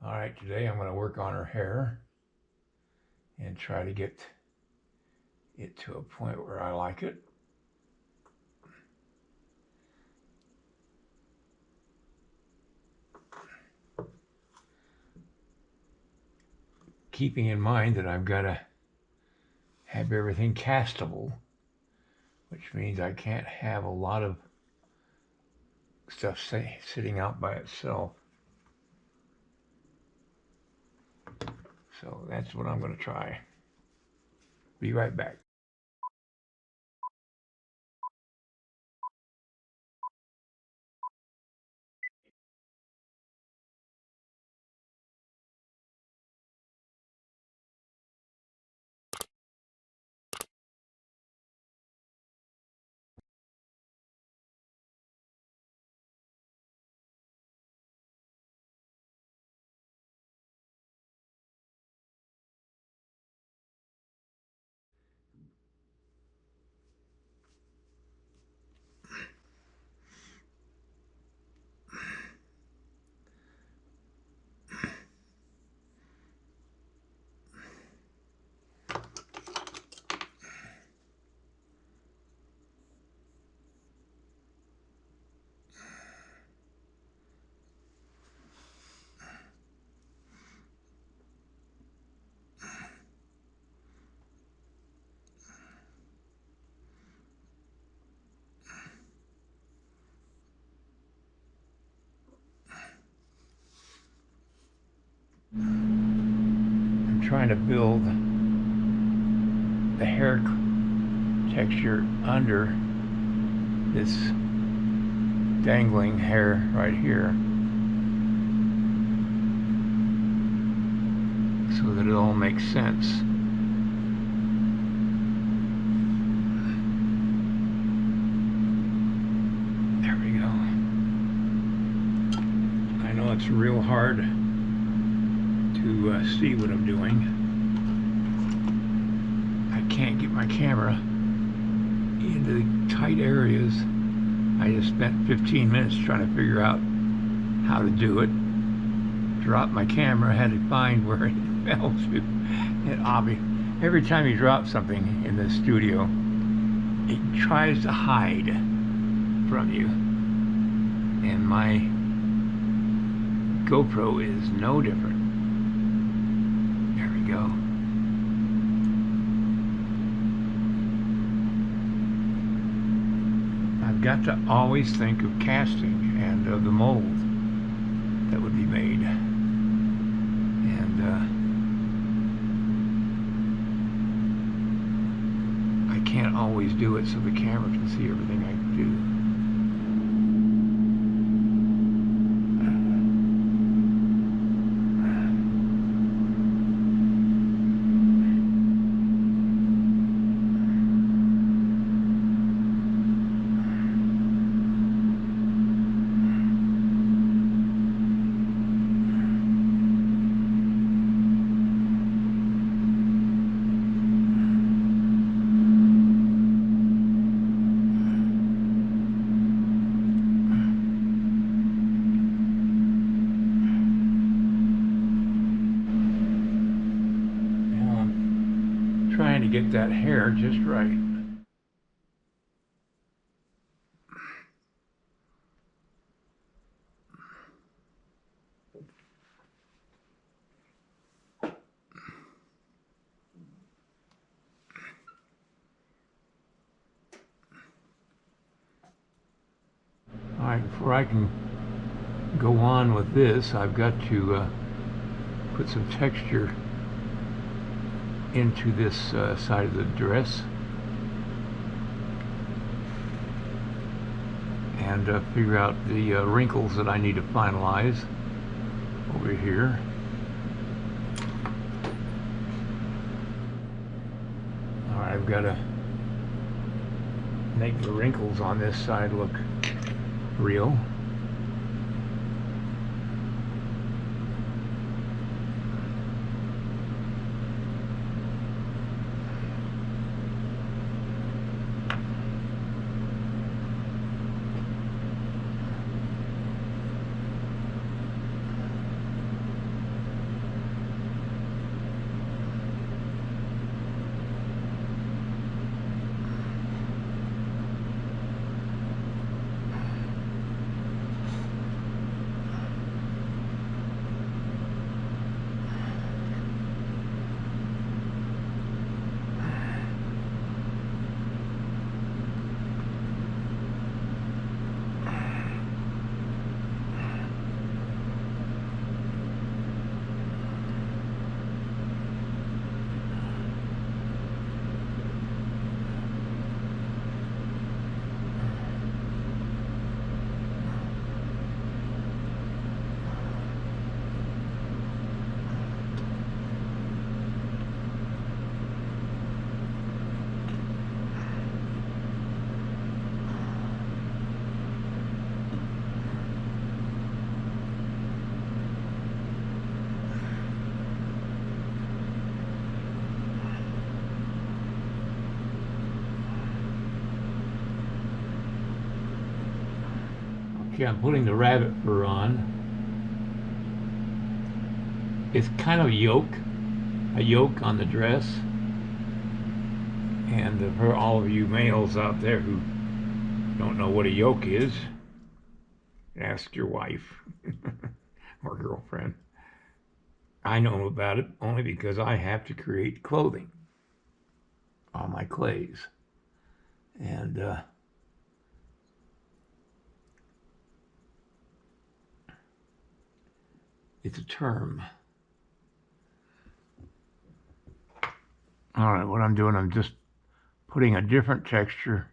All right, today I'm going to work on her hair and try to get it to a point where I like it. Keeping in mind that I've got to have everything castable, which means I can't have a lot of stuff sitting out by itself. So that's what I'm going to try. Be right back. I'm trying to build the hair texture under this dangling hair right here so that it all makes sense. There we go. I know it's real hard to see what I'm doing. I can't get my camera into the tight areas. I just spent 15 minutes trying to figure out how to do it. Dropped my camera, had to find where it fell to. And every time you drop something in the studio, it tries to hide from you. And my GoPro is no different. There we go. I've got to always think of casting and of the mold that would be made. And I can't always do it so the camera can see everything I do. Trying to get that hair just right. All right, before I can go on with this, I've got to put some texture into this side of the dress and figure out the wrinkles that I need to finalize over here. All right, I've got to make the wrinkles on this side look real. Okay, I'm putting the rabbit fur on. It's kind of a yoke on the dress. And for all of you males out there who don't know what a yoke is, ask your wife or girlfriend. I know about it only because I have to create clothing on my clays. And it's a term. All right, what I'm doing, I'm just putting a different texture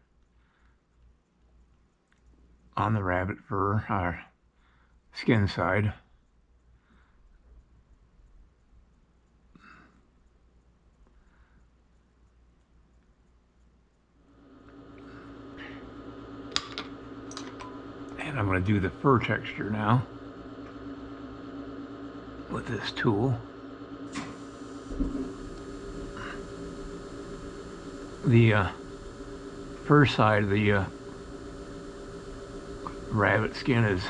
on the rabbit fur, or skin side. And I'm going to do the fur texture now with this tool. The fur side of the rabbit skin is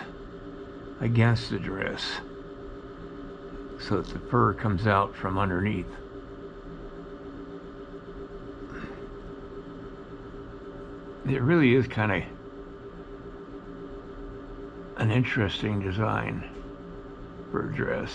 against the dress, so that the fur comes out from underneath. It really is kind of an interesting design for a dress.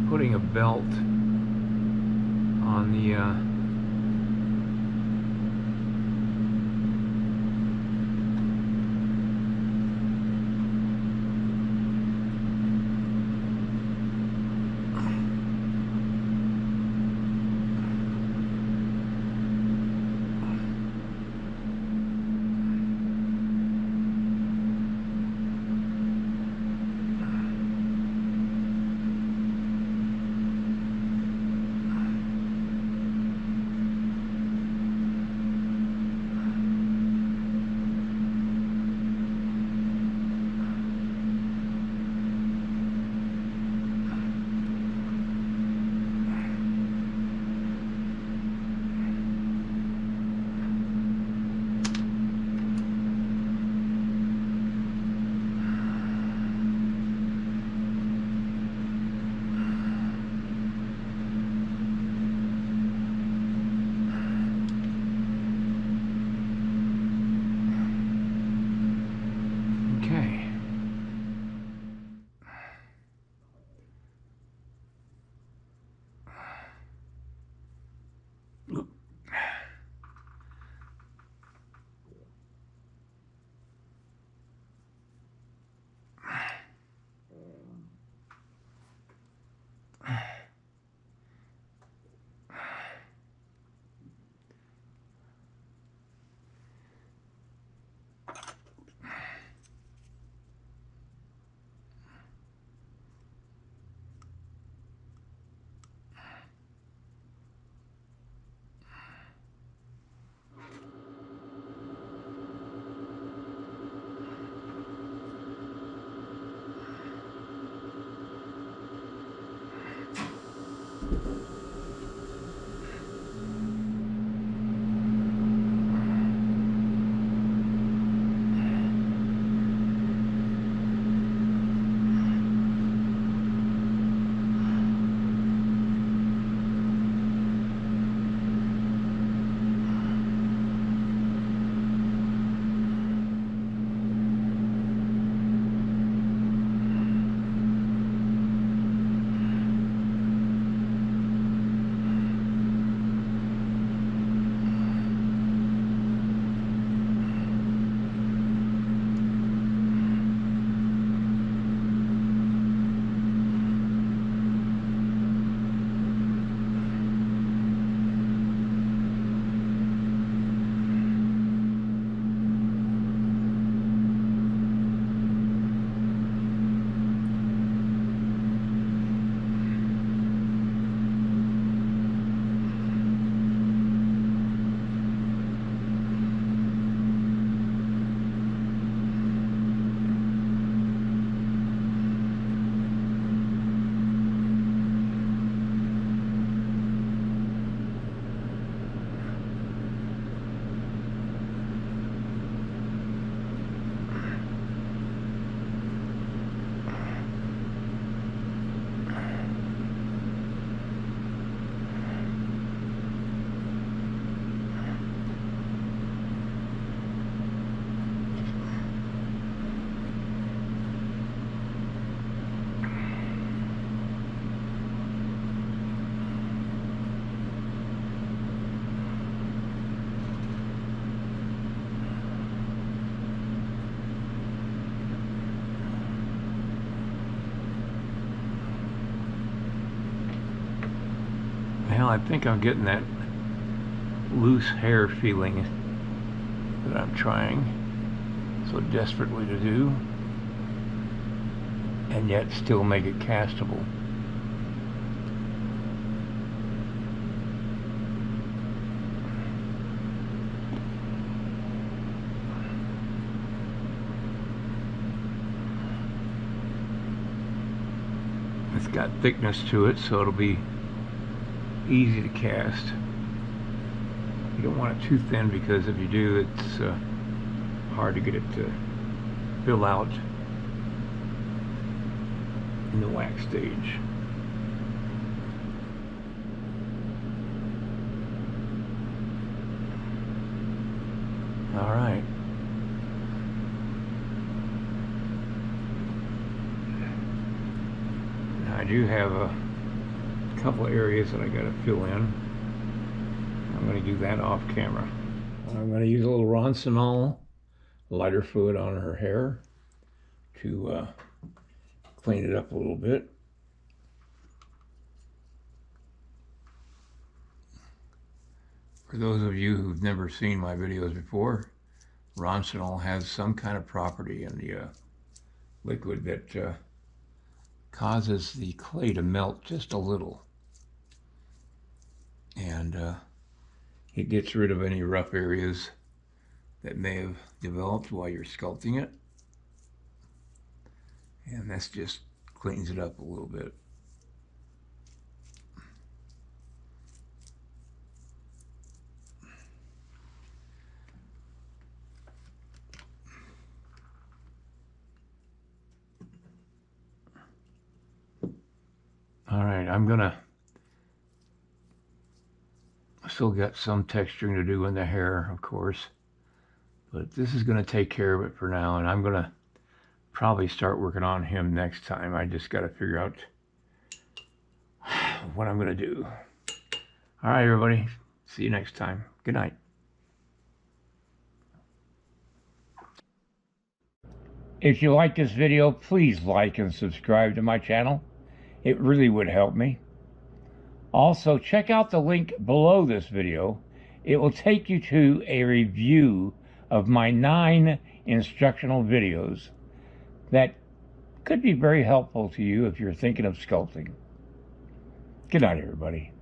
Putting a belt on the Well, I think I'm getting that loose hair feeling that I'm trying so desperately to do, and yet still make it castable. It's got thickness to it, so it'll be easy to cast. You don't want it too thin, because if you do, it's hard to get it to fill out in the wax stage. All right. Now I do have a couple areas that I got to fill in. I'm going to do that off camera. I'm going to use a little Roncinol lighter fluid on her hair to clean it up a little bit. For those of you who've never seen my videos before, Roncinol has some kind of property in the liquid that causes the clay to melt just a little. And it gets rid of any rough areas that may have developed while you're sculpting it. And this just cleans it up a little bit. All right, I still got some texturing to do in the hair, of course, but this is gonna take care of it for now, and I'm gonna probably start working on him next time. I just gotta figure out what I'm gonna do. All right, everybody, see you next time. Good night. If you like this video, please like and subscribe to my channel. It really would help me. Also, check out the link below this video. It will take you to a review of my 9 instructional videos that could be very helpful to you if you're thinking of sculpting. Good night, everybody.